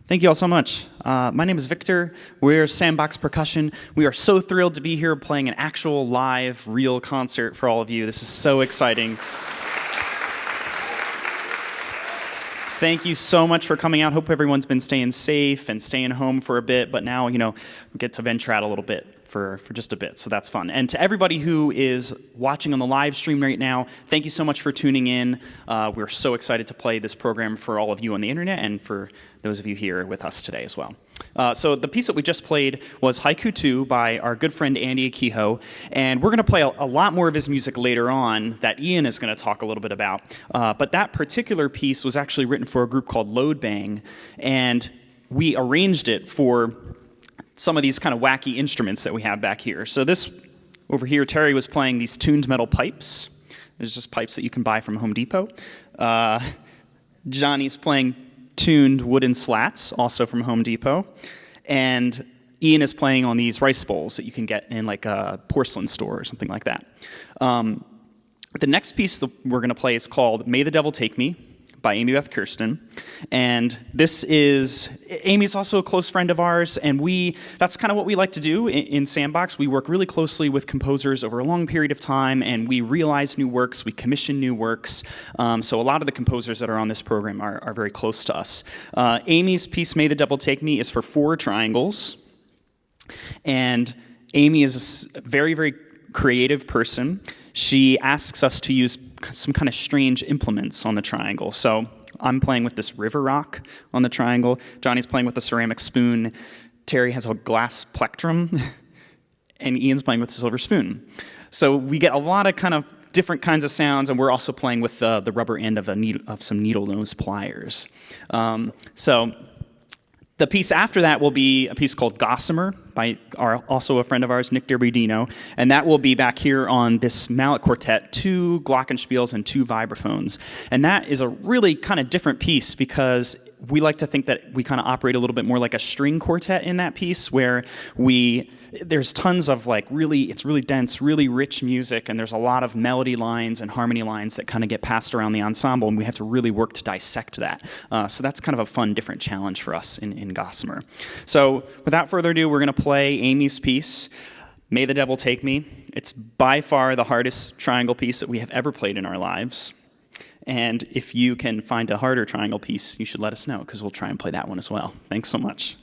Thank you all so much. My name is Victor. We're Sandbox Percussion. We are so thrilled to be here playing an actual live, real concert for all of you. This is so exciting. Thank you so much for coming out. Hope everyone's been staying safe and staying home for a bit, but now, we get to venture out a little bit for just a bit, so that's fun. And to everybody who is watching on the live stream right now, thank you so much for tuning in. We're so excited to play this program for all of you on the internet and for those of you here with us today as well. So the piece that we just played was Haiku 2 by our good friend Andy Akiho, and we're going to play a lot more of his music later on that Ian is going to talk a little bit about. But that particular piece was actually written for a group called Load Bang, and we arranged it for some of these kind of wacky instruments that we have back here. So this over here, Terry was playing these tuned metal pipes. There's just pipes that you can buy from Home Depot. Johnny's playing tuned wooden slats, also from Home Depot. And Ian is playing on these rice bowls that you can get in like a porcelain store or something like that. The next piece that we're going to play is called May the Devil Take Me by Beth Kirsten. And this is, Amy's also a close friend of ours, and that's kind of what we like to do in Sandbox. We work really closely with composers over a long period of time, and we realize new works, we commission new works. So a lot of the composers that are on this program are very close to us. Amy's piece, May the Devil Take Me, is for 4 triangles. And Amy is a very, very creative person. She asks us to use some kind of strange implements on the triangle. So I'm playing with this river rock on the triangle. Johnny's playing with a ceramic spoon. Terry has a glass plectrum. And Ian's playing with a silver spoon. So we get a lot of kind of different kinds of sounds, and we're also playing with the rubber end of some needle nose pliers. So the piece after that will be a piece called Gossamer by also a friend of ours, DeBerardino, and that will be back here on this mallet quartet, 2 glockenspiels and 2 vibraphones. And that is a really kind of different piece because we like to think that we kind of operate a little bit more like a string quartet in that piece, where there's tons of it's really dense, really rich music, and there's a lot of melody lines and harmony lines that kind of get passed around the ensemble, and we have to really work to dissect that. So that's kind of a fun, different challenge for us in Gossamer. So without further ado, we're going to play Amy's piece, May the Devil Take Me. It's by far the hardest triangle piece that we have ever played in our lives. And if you can find a harder triangle piece, you should let us know, because we'll try and play that one as well. Thanks so much.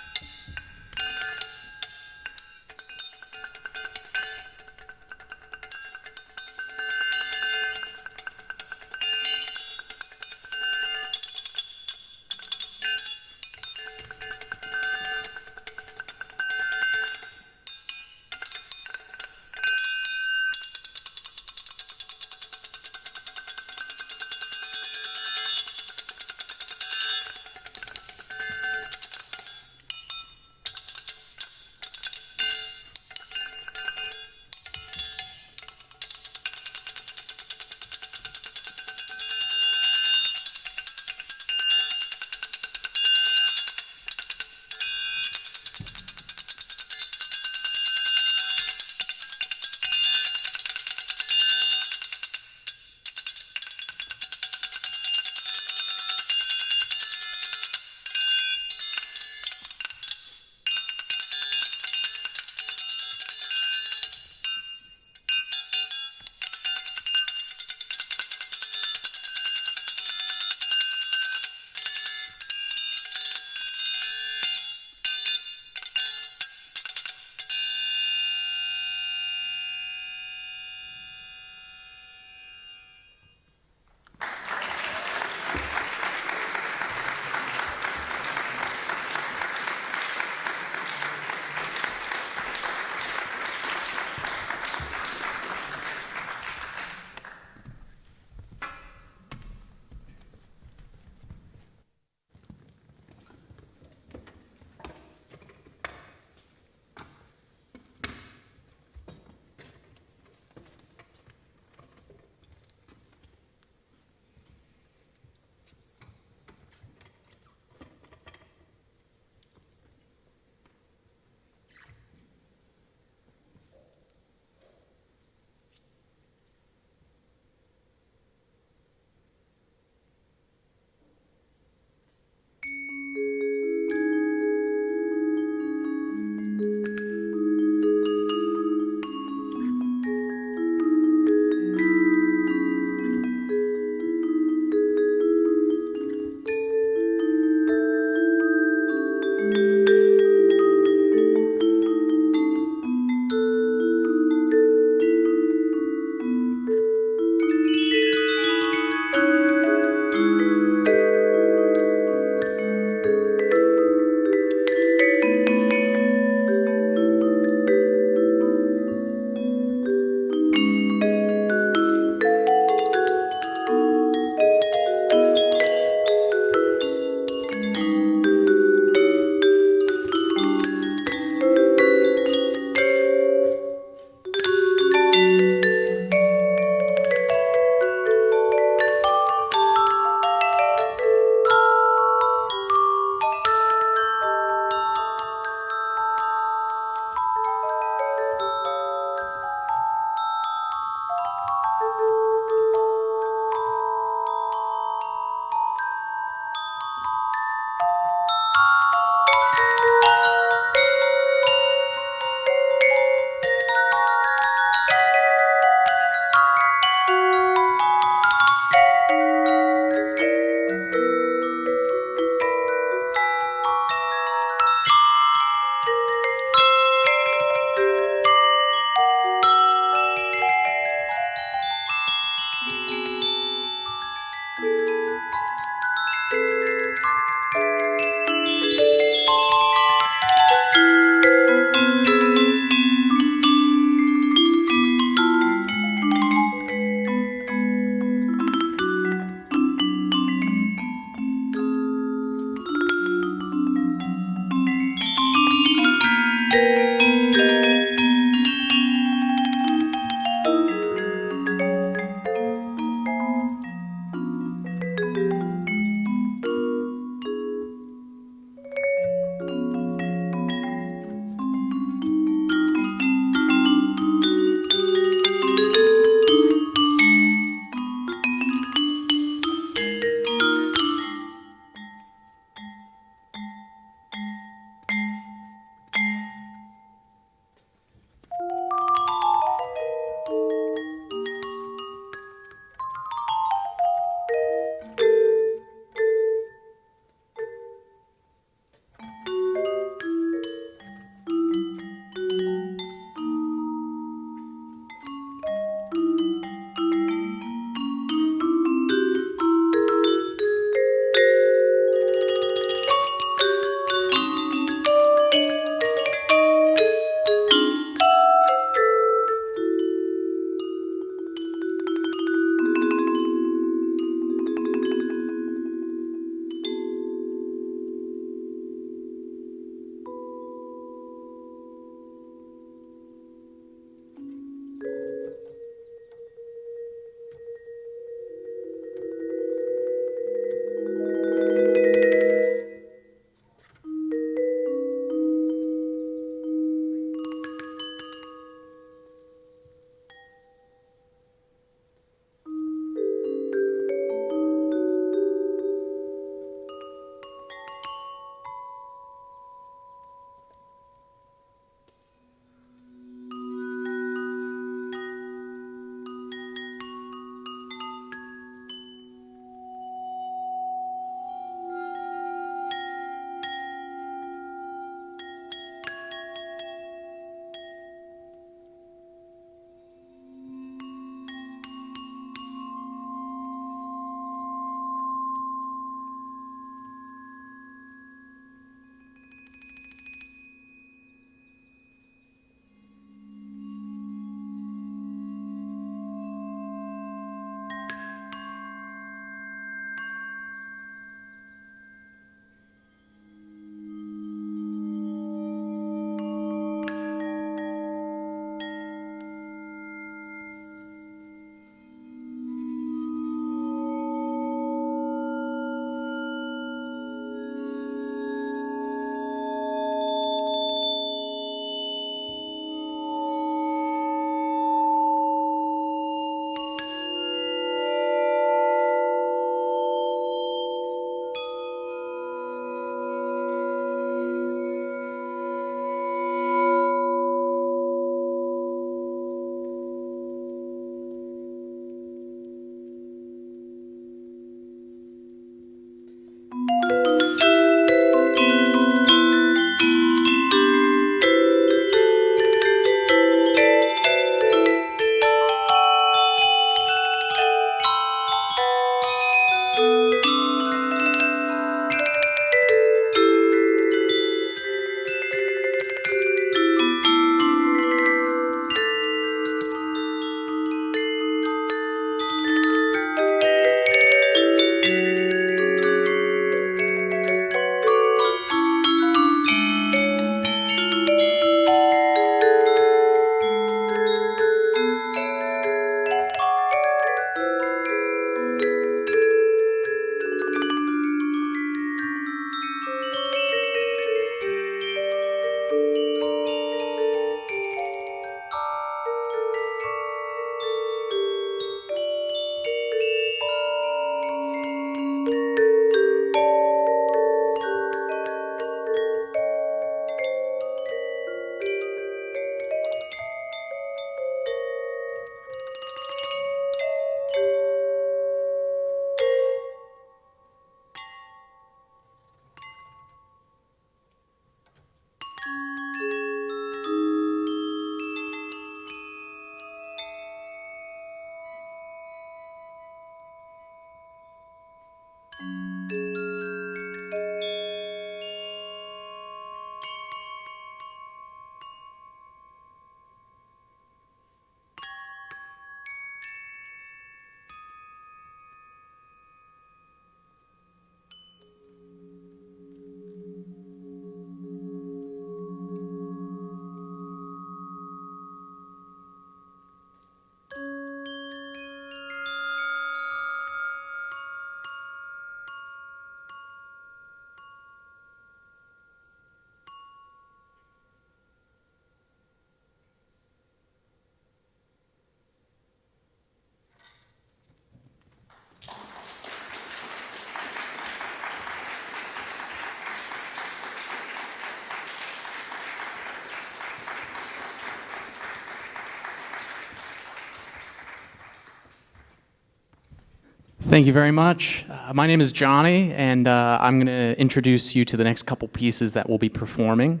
Thank you very much. My name is Johnny, and I'm going to introduce you to the next couple pieces that we'll be performing.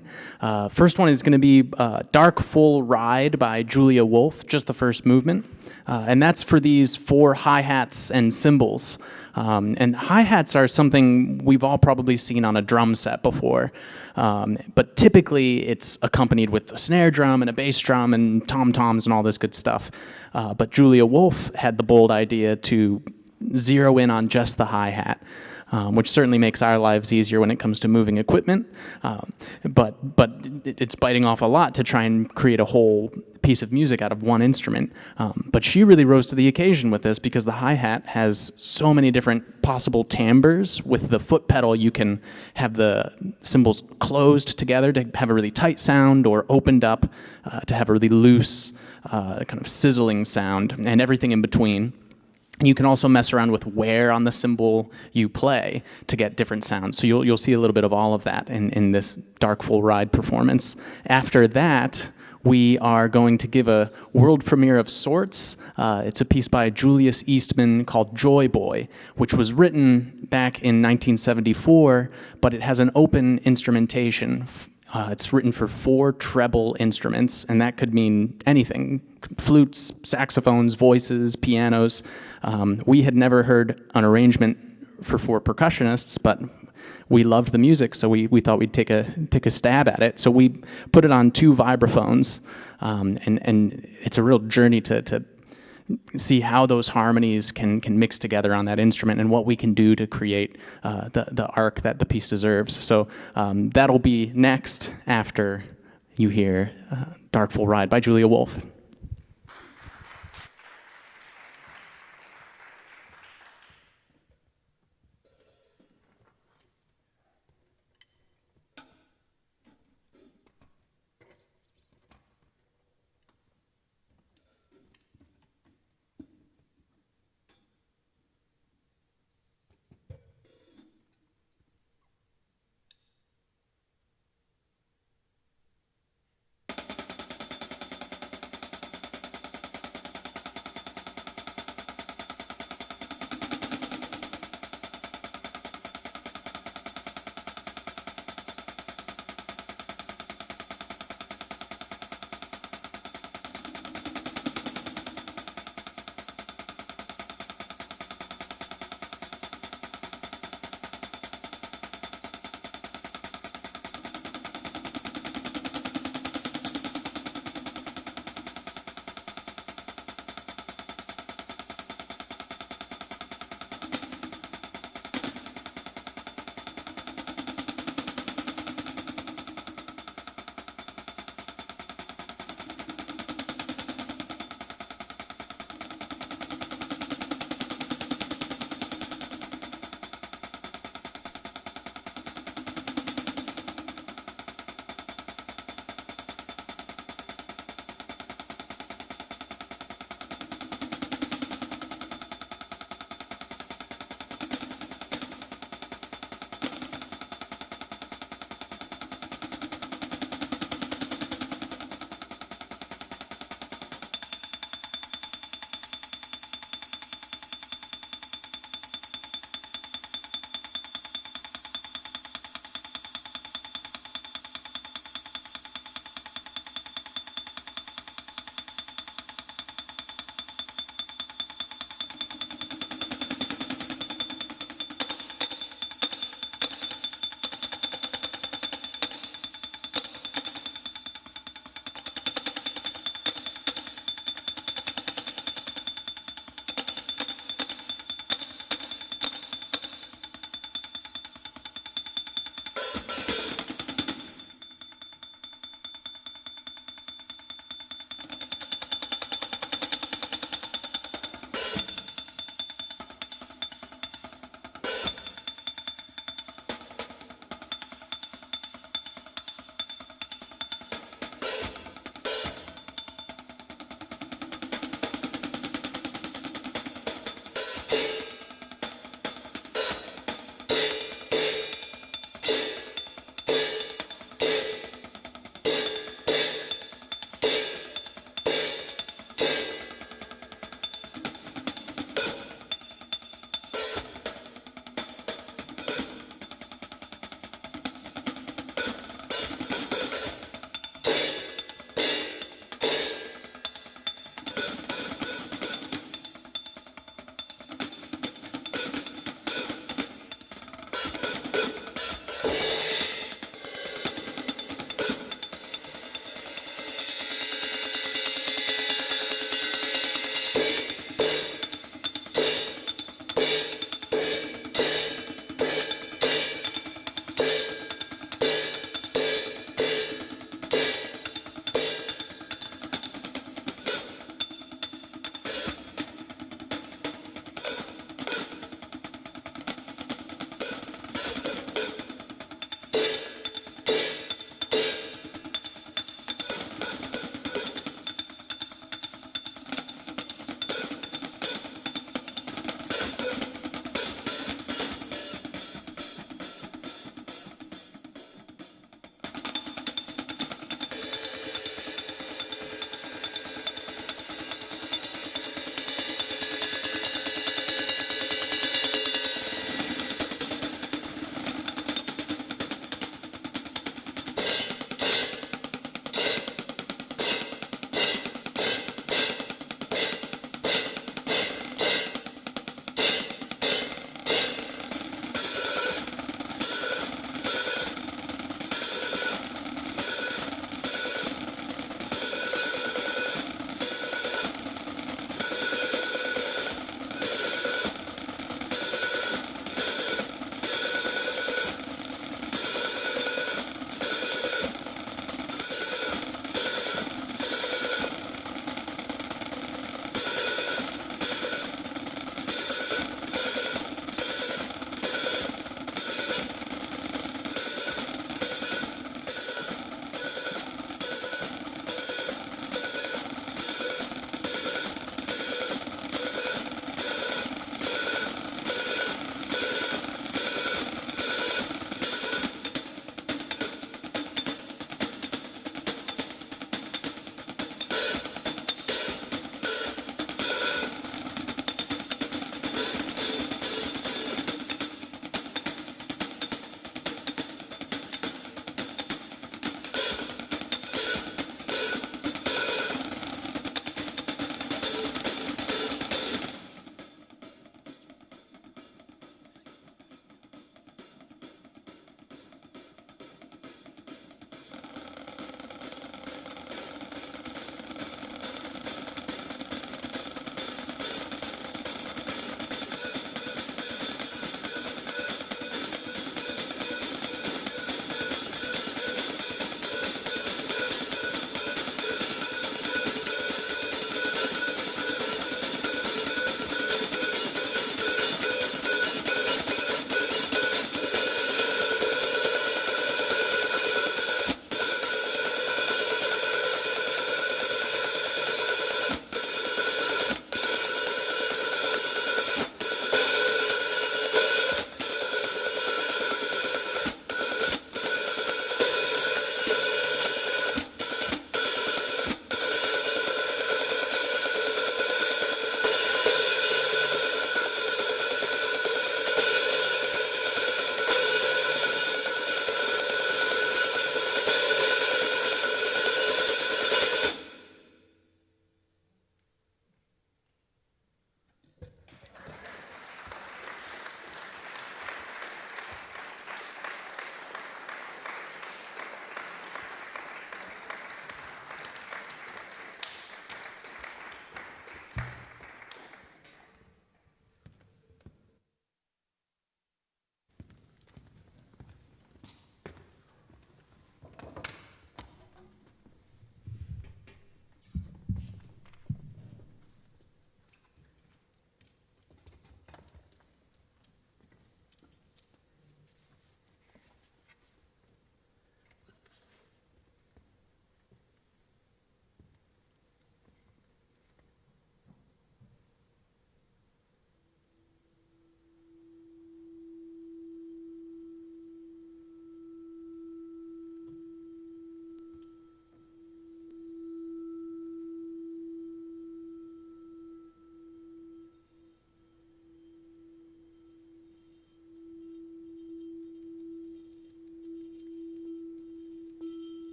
First one is going to be Dark Full Ride by Julia Wolfe, just the first movement. And that's for these 4 hi-hats and cymbals. And hi-hats are something we've all probably seen on a drum set before. But typically it's accompanied with a snare drum and a bass drum and tom-toms and all this good stuff. But Julia Wolfe had the bold idea to zero in on just the hi-hat, which certainly makes our lives easier when it comes to moving equipment. But it's biting off a lot to try and create a whole piece of music out of one instrument. But she really rose to the occasion with this because the hi-hat has so many different possible timbres. With the foot pedal, you can have the cymbals closed together to have a really tight sound, or opened up to have a really loose, kind of sizzling sound, and everything in between. And you can also mess around with where on the cymbal you play to get different sounds. So you'll see a little bit of all of that in this Dark Full Ride performance. After that, we are going to give a world premiere of sorts. It's a piece by Julius Eastman called Joy Boy, which was written back in 1974, but it has an open instrumentation. It's written for 4 treble instruments, and that could mean anything: flutes, saxophones, voices, pianos. We had never heard an arrangement for 4 percussionists, but we loved the music, so we thought we'd take a stab at it. So we put it on 2 vibraphones, and it's a real journey to see how those harmonies can mix together on that instrument, and what we can do to create the arc that the piece deserves. So that'll be next after you hear Dark Full Ride by Julia Wolfe.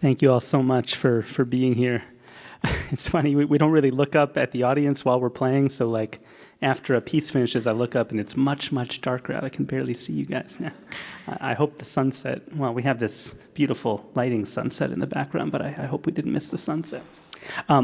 Thank you all so much for being here. It's funny, we don't really look up at the audience while we're playing, so like after a piece finishes, I look up and it's much, much darker out. I can barely see you guys now. I hope the sunset, well, we have this beautiful lighting sunset in the background, but I hope we didn't miss the sunset.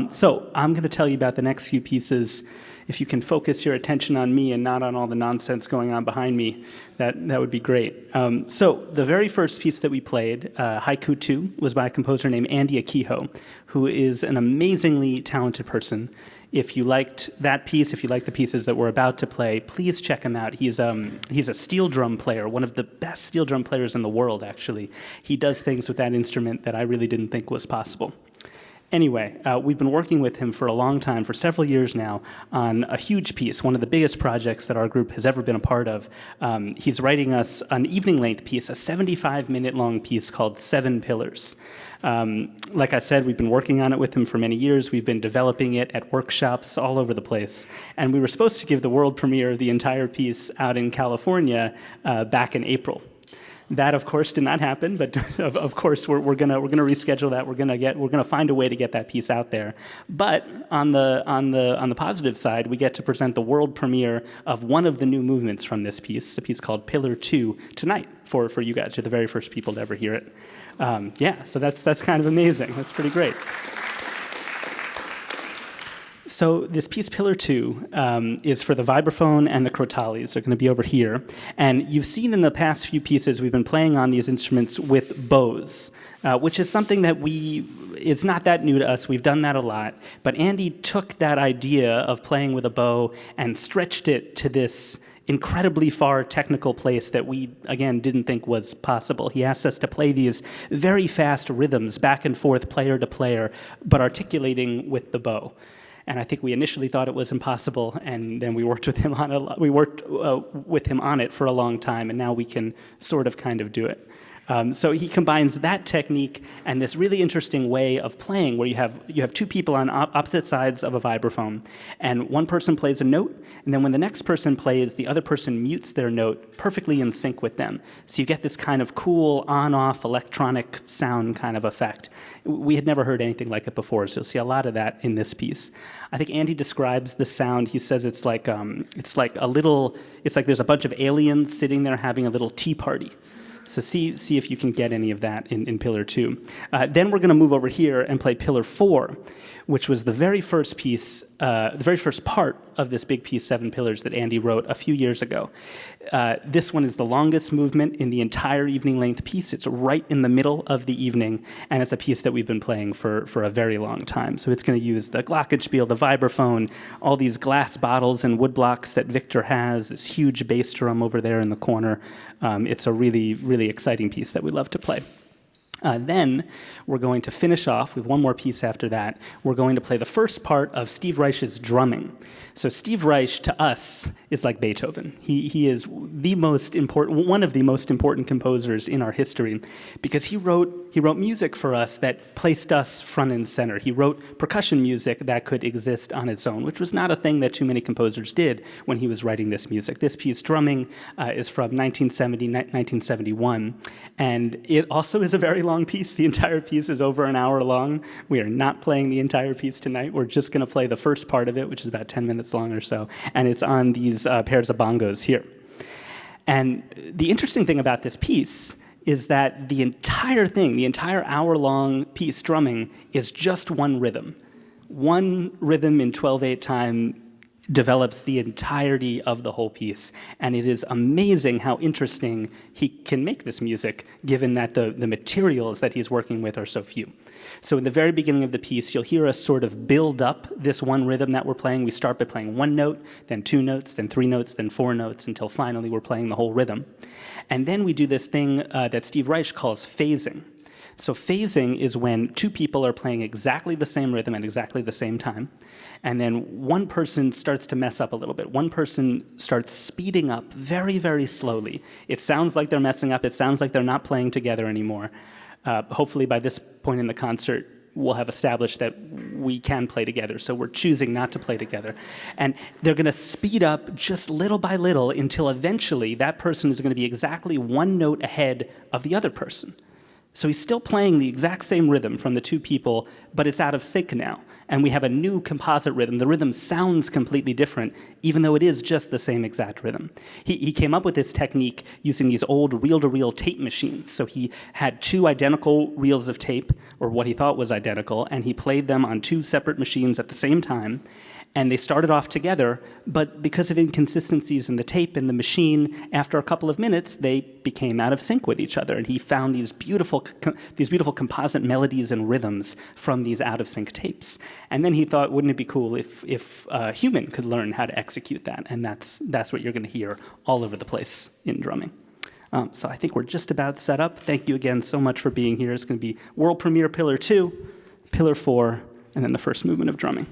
So I'm going to tell you about the next few pieces. If you can focus your attention on me and not on all the nonsense going on behind me, that would be great. So the very first piece that we played, Haiku 2, was by a composer named Andy Akiho, who is an amazingly talented person. If you liked that piece, if you like the pieces that we're about to play, please check him out. He's a steel drum player, one of the best steel drum players in the world, actually. He does things with that instrument that I really didn't think was possible. Anyway, we've been working with him for a long time, for several years now, on a huge piece, one of the biggest projects that our group has ever been a part of. He's writing us an evening-length piece, a 75-minute-long piece called 7 Pillars. Like I said, we've been working on it with him for many years. We've been developing it at workshops all over the place. And we were supposed to give the world premiere of the entire piece out in California back in April. That, of course, did not happen, but of course we're gonna reschedule that. We're gonna find a way to get that piece out there. But on the positive side, we get to present the world premiere of one of the new movements from this piece, a piece called Pillar 2, tonight for you guys. You're the very first people to ever hear it. So that's kind of amazing. That's pretty great. So this piece, Pillar 2, is for the vibraphone and the crotales. They're going to be over here. And you've seen in the past few pieces, we've been playing on these instruments with bows, which is something that it's not that new to us. We've done that a lot. But Andy took that idea of playing with a bow and stretched it to this incredibly far technical place that we, again, didn't think was possible. He asked us to play these very fast rhythms, back and forth, player to player, but articulating with the bow. And I think we initially thought it was impossible, and then we worked with him on it for a long time, and now we can sort of kind of do it. So he combines that technique and this really interesting way of playing where you have two people on opposite sides of a vibraphone, and one person plays a note, and then when the next person plays, the other person mutes their note perfectly in sync with them. So you get this kind of cool on-off electronic sound kind of effect. We had never heard anything like it before, so you'll see a lot of that in this piece. I think Andy describes the sound. He says it's like there's a bunch of aliens sitting there having a little tea party. So see if you can get any of that in Pillar 2. Then we're going to move over here and play Pillar 4, which was the very first piece, the very first part of this big piece, 7 Pillars, that Andy wrote a few years ago. This one is the longest movement in the entire evening-length piece. It's right in the middle of the evening, and it's a piece that we've been playing for a very long time. So it's going to use the glockenspiel, the vibraphone, all these glass bottles and wood blocks that Victor has, this huge bass drum over there in the corner. It's a really, really exciting piece that we love to play. Then we're going to finish off with one more piece after that. We're going to play the first part of Steve Reich's drumming. So Steve Reich, to us, is like Beethoven. He is one of the most important composers in our history because he wrote music for us that placed us front and center. He wrote percussion music that could exist on its own, which was not a thing that too many composers did when he was writing this music. This piece, drumming, is from 1971, and it also is a very long piece. The entire piece is over an hour long. We are not playing the entire piece tonight. We're just going to play the first part of it, which is about 10 minutes long or so, and it's on these pairs of bongos here. And the interesting thing about this piece is that the entire thing, the entire hour-long piece drumming, is just one rhythm. One rhythm in 12/8 time develops the entirety of the whole piece. And it is amazing how interesting he can make this music, given that the materials that he's working with are so few. So in the very beginning of the piece, you'll hear us sort of build up this one rhythm that we're playing. We start by playing one note, then 2 notes, then 3 notes, then 4 notes, until finally we're playing the whole rhythm. And then we do this thing that Steve Reich calls phasing. So phasing is when two people are playing exactly the same rhythm at exactly the same time, and then one person starts to mess up a little bit. One person starts speeding up very, very slowly. It sounds like they're messing up. It sounds like they're not playing together anymore. Hopefully by this point in the concert, we'll have established that we can play together, so we're choosing not to play together. And they're going to speed up just little by little until eventually that person is going to be exactly one note ahead of the other person. So he's still playing the exact same rhythm from the two people, but it's out of sync now. And we have a new composite rhythm. The rhythm sounds completely different, even though it is just the same exact rhythm. He came up with this technique using these old reel-to-reel tape machines. So he had two identical reels of tape, or what he thought was identical, and he played them on two separate machines at the same time. And they started off together, but because of inconsistencies in the tape and the machine, after a couple of minutes, they became out of sync with each other. And he found these beautiful composite melodies and rhythms from these out of sync tapes. And then he thought, wouldn't it be cool if a human could learn how to execute that? And that's what you're going to hear all over the place in drumming. So I think we're just about set up. Thank you again so much for being here. It's going to be world premiere Pillar 2, Pillar 4, and then the first movement of drumming.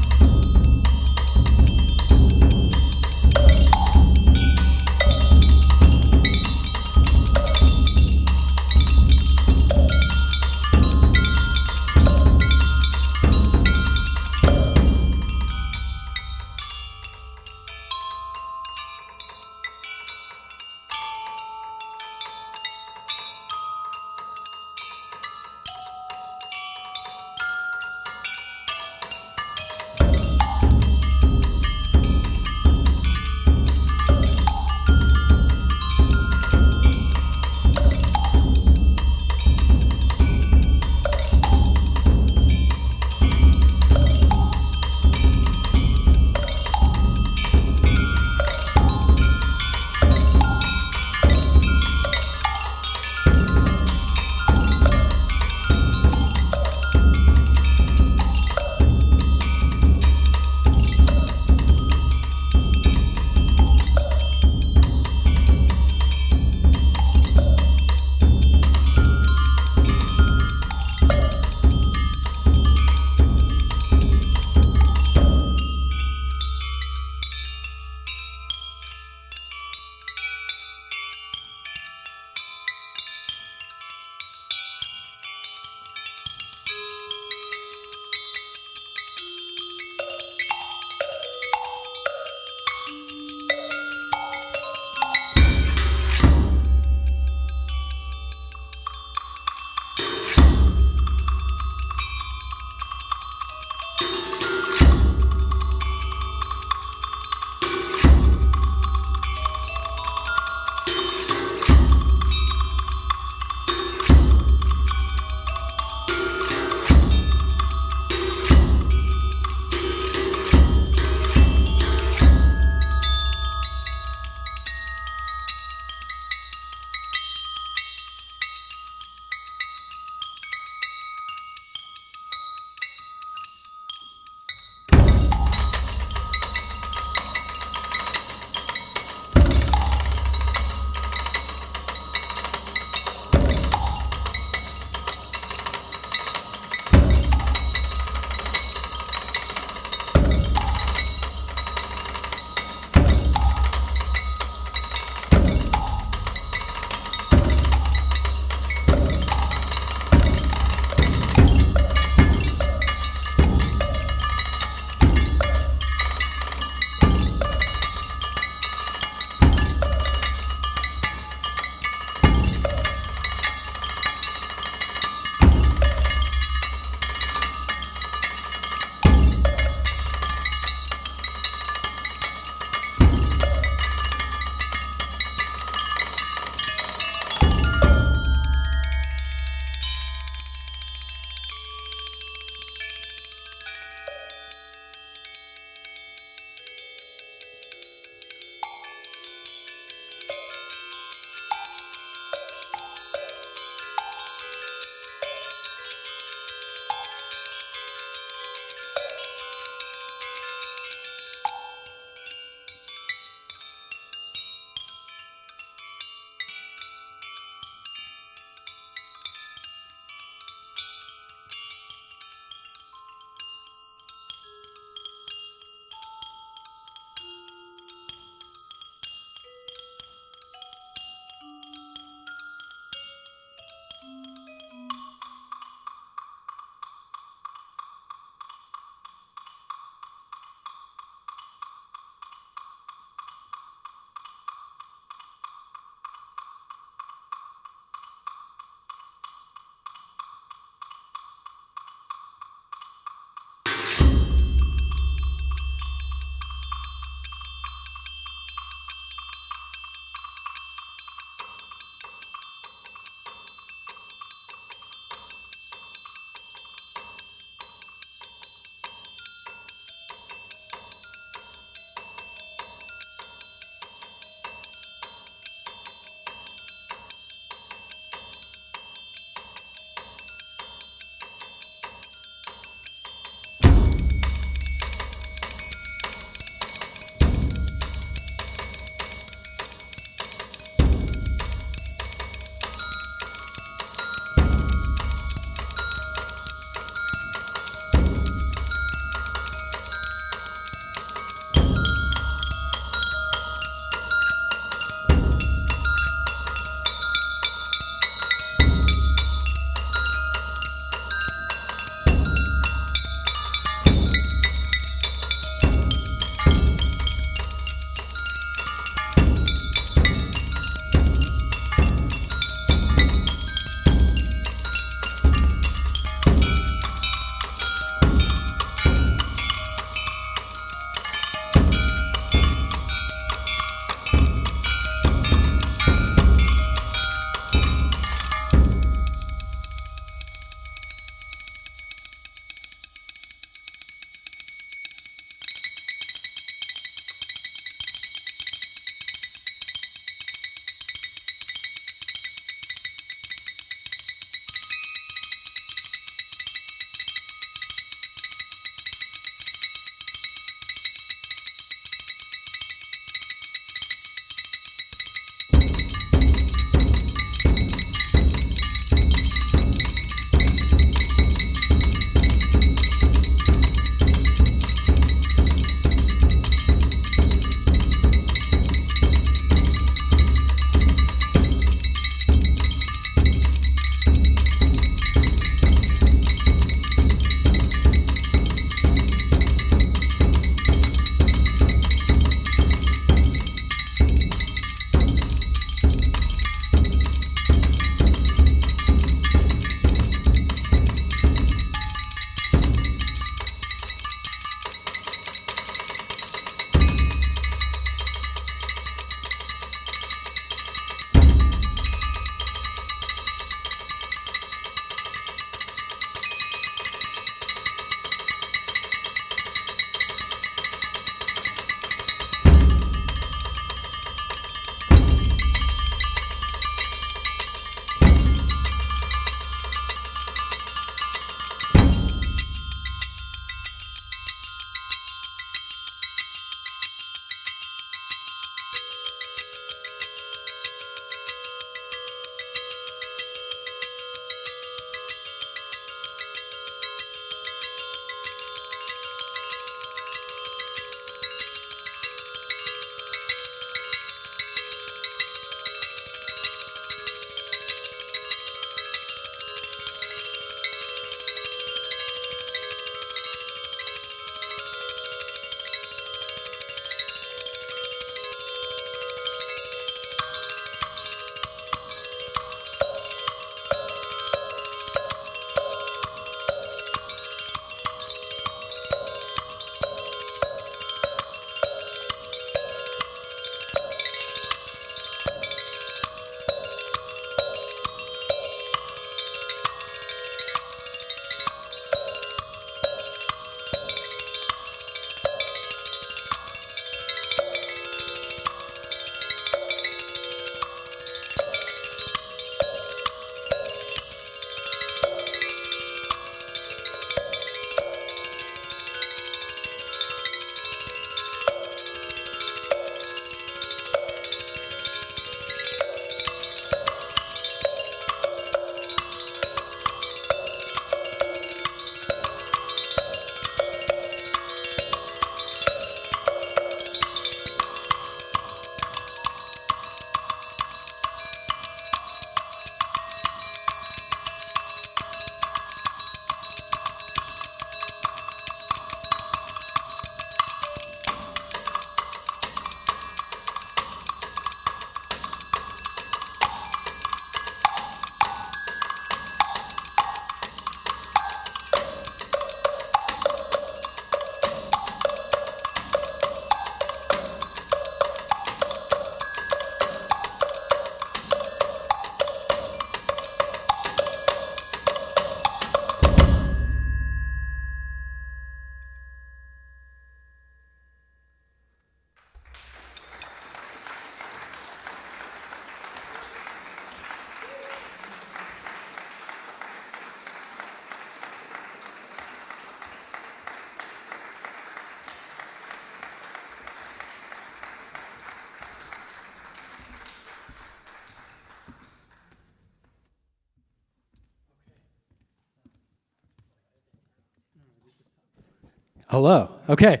Hello. Okay.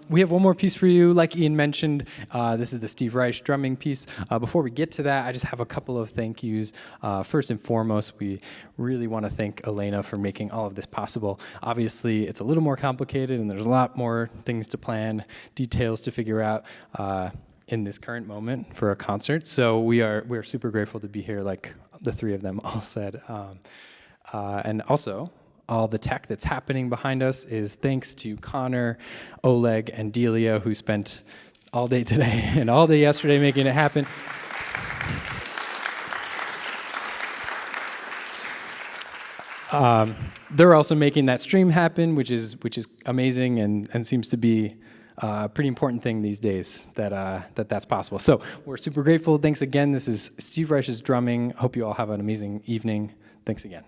We have one more piece for you. Like Ian mentioned, this is the Steve Reich drumming piece. Before we get to that, I just have a couple of thank yous. First and foremost, we really want to thank Elena for making all of this possible. Obviously, it's a little more complicated, and there's a lot more things to plan, details to figure out in this current moment for a concert. So we're super grateful to be here, like the three of them all said. And also, all the tech that's happening behind us is thanks to Connor, Oleg, and Delia, who spent all day today and all day yesterday making it happen. They're also making that stream happen, which is amazing and seems to be a pretty important thing these days that's possible. So we're super grateful. Thanks again. This is Steve Reich's drumming. Hope you all have an amazing evening. Thanks again.